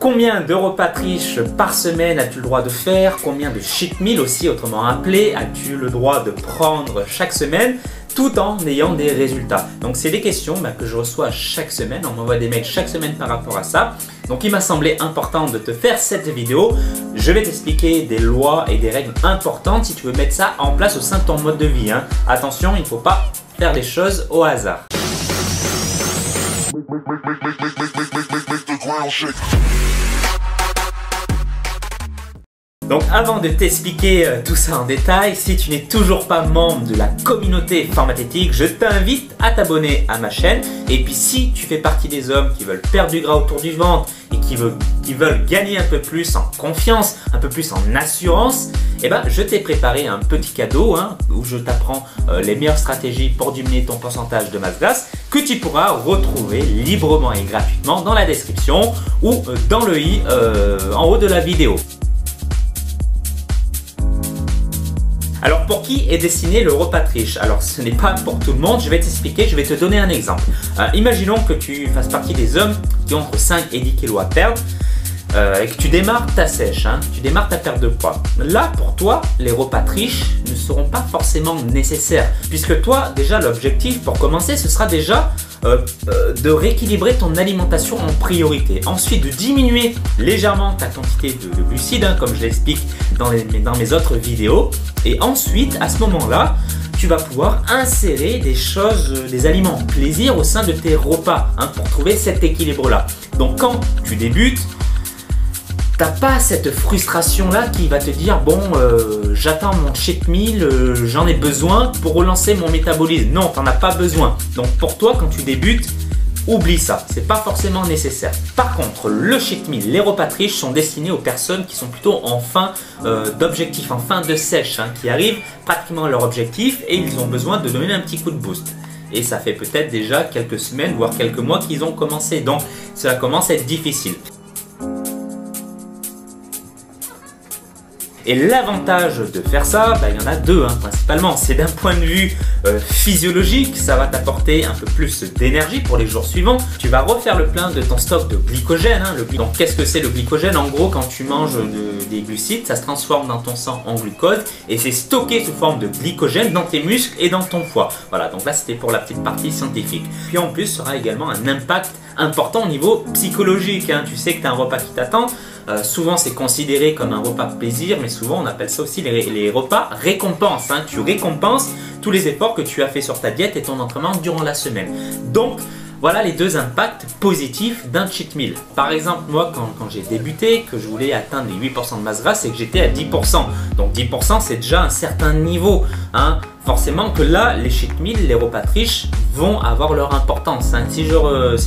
Combien de repas triches par semaine as-tu le droit de faire? Combien de cheat meals aussi, autrement appelé, as-tu le droit de prendre chaque semaine tout en ayant des résultats? Donc c'est des questions que je reçois chaque semaine, on m'envoie des mails chaque semaine par rapport à ça. Donc il m'a semblé important de te faire cette vidéo. Je vais t'expliquer des lois et des règles importantes si tu veux mettre ça en place au sein de ton mode de vie. Attention, il ne faut pas faire les choses au hasard. Donc avant de t'expliquer tout ça en détail, si tu n'es toujours pas membre de la communauté Formatétique, je t'invite à t'abonner à ma chaîne. Et puis si tu fais partie des hommes qui veulent perdre du gras autour du ventre et qui veulent gagner un peu plus en confiance, un peu plus en assurance, eh ben, je t'ai préparé un petit cadeau où je t'apprends les meilleures stratégies pour diminuer ton pourcentage de masse grasse que tu pourras retrouver librement et gratuitement dans la description ou dans le i en haut de la vidéo. Alors pour qui est destiné le repas triche? Alors ce n'est pas pour tout le monde, je vais t'expliquer, je vais te donner un exemple. Imaginons que tu fasses partie des hommes qui ont entre 5 et 10 kg à perdre et que tu démarres ta sèche, tu démarres ta perte de poids. Là pour toi, les repas triches ne seront pas forcément nécessaires puisque toi déjà l'objectif pour commencer ce sera déjà de rééquilibrer ton alimentation en priorité. Ensuite, de diminuer légèrement ta quantité de glucides, comme je l'explique dans mes autres vidéos. Et ensuite, à ce moment-là, tu vas pouvoir insérer des aliments plaisir au sein de tes repas pour trouver cet équilibre-là. Donc, quand tu débutes, t'as pas cette frustration là qui va te dire bon j'attends mon cheat meal, j'en ai besoin pour relancer mon métabolisme. Non, t'en as pas besoin. Donc pour toi quand tu débutes, oublie ça, c'est pas forcément nécessaire. Par contre le cheat meal, les repas triches sont destinés aux personnes qui sont plutôt en fin d'objectif, en fin de sèche, qui arrivent pratiquement à leur objectif et ils ont besoin de donner un petit coup de boost. Et ça fait peut-être déjà quelques semaines voire quelques mois qu'ils ont commencé, donc cela commence à être difficile. Et l'avantage de faire ça, il y en a deux principalement. C'est d'un point de vue physiologique, ça va t'apporter un peu plus d'énergie pour les jours suivants. Tu vas refaire le plein de ton stock de glycogène. Donc qu'est-ce que c'est le glycogène? En gros, quand tu manges des glucides, ça se transforme dans ton sang en glucose et c'est stocké sous forme de glycogène dans tes muscles et dans ton foie. Voilà, donc là c'était pour la petite partie scientifique. Puis en plus, ça aura également un impact important au niveau psychologique. Tu sais que tu as un repas qui t'attend. Souvent c'est considéré comme un repas plaisir, mais souvent on appelle ça aussi les repas récompenses. Tu récompenses tous les efforts que tu as fait sur ta diète et ton entraînement durant la semaine. Donc voilà les deux impacts positifs d'un cheat meal. Par exemple moi quand j'ai débuté, que je voulais atteindre les 8% de masse grasse, c'est que j'étais à 10%. Donc 10% c'est déjà un certain niveau. Forcément que là les cheat meals, les repas triches vont avoir leur importance. Si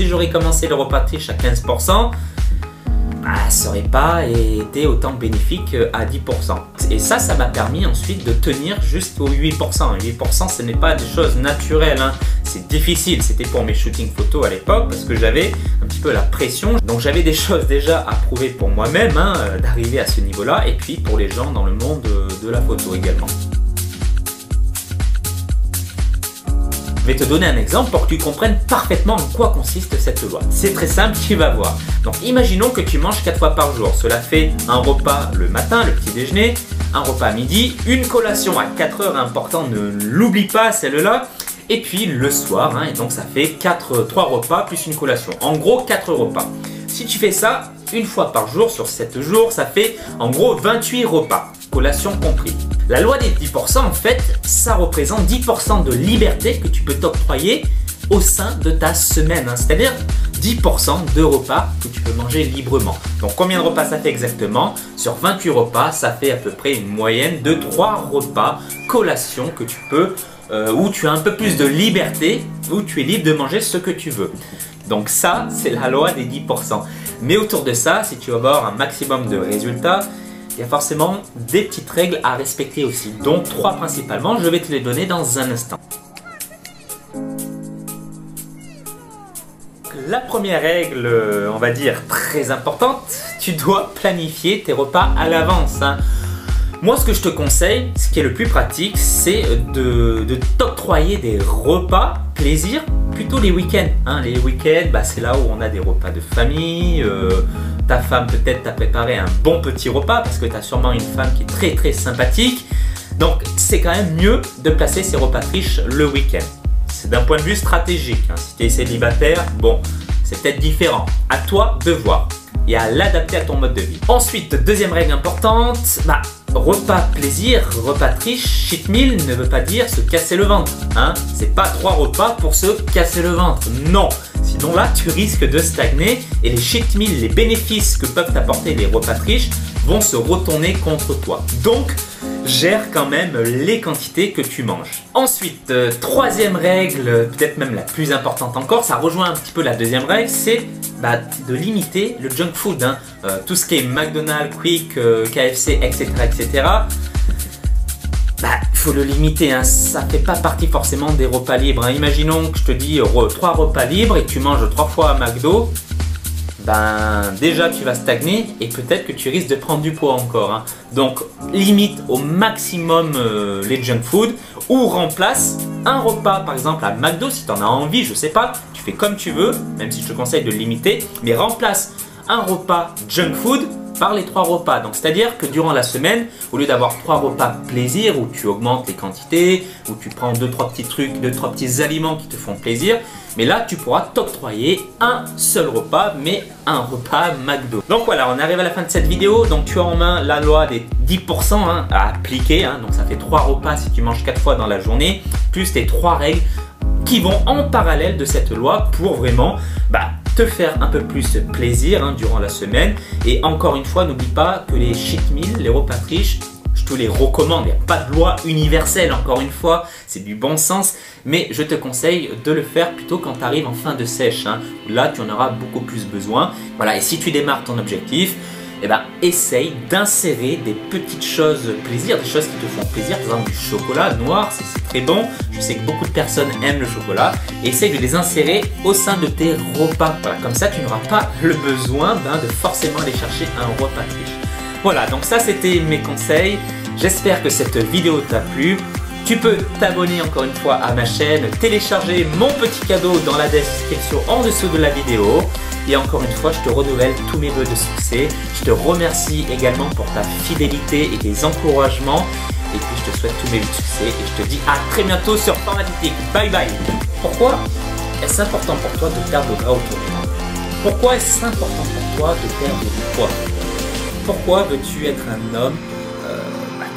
j'aurais commencé le repas triche à 15%, ça n'aurait pas été autant bénéfique à 10%. Et ça m'a permis ensuite de tenir jusqu'aux 8%. 8% ce n'est pas des choses naturelles, c'est difficile. C'était pour mes shootings photos à l'époque parce que j'avais un petit peu la pression. Donc j'avais des choses déjà à prouver pour moi-même d'arriver à ce niveau-là et puis pour les gens dans le monde de la photo également. Je vais te donner un exemple pour que tu comprennes parfaitement en quoi consiste cette loi. C'est très simple, tu vas voir. Donc imaginons que tu manges 4 fois par jour. Cela fait un repas le matin, le petit déjeuner, un repas à midi, une collation à 4 heures, important, ne l'oublie pas celle-là, et puis le soir, et donc ça fait 3 repas plus une collation. En gros 4 repas. Si tu fais ça une fois par jour sur 7 jours, ça fait en gros 28 repas, collation compris. La loi des 10%, en fait, ça représente 10% de liberté que tu peux t'octroyer au sein de ta semaine. C'est-à-dire 10% de repas que tu peux manger librement. Donc combien de repas ça fait exactement? Sur 28 repas, ça fait à peu près une moyenne de 3 repas collation que tu peux, où tu as un peu plus de liberté, où tu es libre de manger ce que tu veux. Donc ça, c'est la loi des 10%. Mais autour de ça, si tu veux avoir un maximum de résultats, il y a forcément des petites règles à respecter aussi. Donc 3 principalement, je vais te les donner dans un instant. La première règle, on va dire très importante, tu dois planifier tes repas à l'avance. Moi, ce que je te conseille, ce qui est le plus pratique, c'est de t'octroyer des repas plaisir plutôt les week-ends. Les week-ends, c'est là où on a des repas de famille, ta femme peut-être t'a préparé un bon petit repas parce que tu as sûrement une femme qui est très très sympathique. Donc c'est quand même mieux de placer ces repas triches le week-end. C'est d'un point de vue stratégique. Hein. Si tu es célibataire, bon, c'est peut-être différent. À toi de voir et à l'adapter à ton mode de vie. Ensuite, deuxième règle importante, repas plaisir, repas triche, cheat meal ne veut pas dire se casser le ventre. Hein. C'est pas 3 repas pour se casser le ventre, non. Sinon là, tu risques de stagner et les cheat meals, les bénéfices que peuvent t'apporter les repas triches vont se retourner contre toi. Donc, gère quand même les quantités que tu manges. Ensuite, troisième règle, peut-être même la plus importante encore, ça rejoint un petit peu la deuxième règle, c'est de limiter le junk food. Hein. Tout ce qui est McDonald's, Quick, KFC, etc. Il faut le limiter, hein. Ça ne fait pas partie forcément des repas libres. Hein. Imaginons que je te dis 3 repas libres et que tu manges 3 fois à McDo. Déjà tu vas stagner et peut-être que tu risques de prendre du poids encore. Hein. Donc limite au maximum les junk food ou remplace un repas par exemple à McDo si tu en as envie, je sais pas, tu fais comme tu veux, même si je te conseille de le limiter, mais remplace un repas junk food par les 3 repas. Donc c'est-à-dire que durant la semaine, au lieu d'avoir 3 repas plaisir où tu augmentes les quantités, où tu prends 2-3 petits trucs, 2-3 petits aliments qui te font plaisir, mais là tu pourras t'octroyer un seul repas, mais un repas McDo. Donc voilà, on arrive à la fin de cette vidéo. Donc tu as en main la loi des 10% à appliquer. Hein. Donc ça fait 3 repas si tu manges 4 fois dans la journée, plus tes 3 règles qui vont en parallèle de cette loi pour vraiment te faire un peu plus plaisir durant la semaine. Et encore une fois, n'oublie pas que les cheat meals, les repas triches, je te les recommande. Il n'y a pas de loi universelle, encore une fois, c'est du bon sens. Mais je te conseille de le faire plutôt quand tu arrives en fin de sèche. Hein. Là, tu en auras beaucoup plus besoin. Voilà, et si tu démarres ton objectif, essaye d'insérer des petites choses plaisir, des choses qui te font plaisir, par exemple du chocolat noir, c'est très bon. Je sais que beaucoup de personnes aiment le chocolat. Essaye de les insérer au sein de tes repas. Voilà, comme ça, tu n'auras pas le besoin de forcément aller chercher un repas triche. Voilà, donc ça c'était mes conseils. J'espère que cette vidéo t'a plu. Tu peux t'abonner encore une fois à ma chaîne, télécharger mon petit cadeau dans la description en dessous de la vidéo. Et encore une fois, je te renouvelle tous mes vœux de succès. Je te remercie également pour ta fidélité et tes encouragements. Et puis je te souhaite tous mes vœux de succès. Et je te dis à très bientôt sur Formatique. Bye bye. Pourquoi est-ce important pour toi de perdre le gras autour du ventre? Pourquoi est-ce important pour toi de perdre du poids? Pourquoi veux-tu être un homme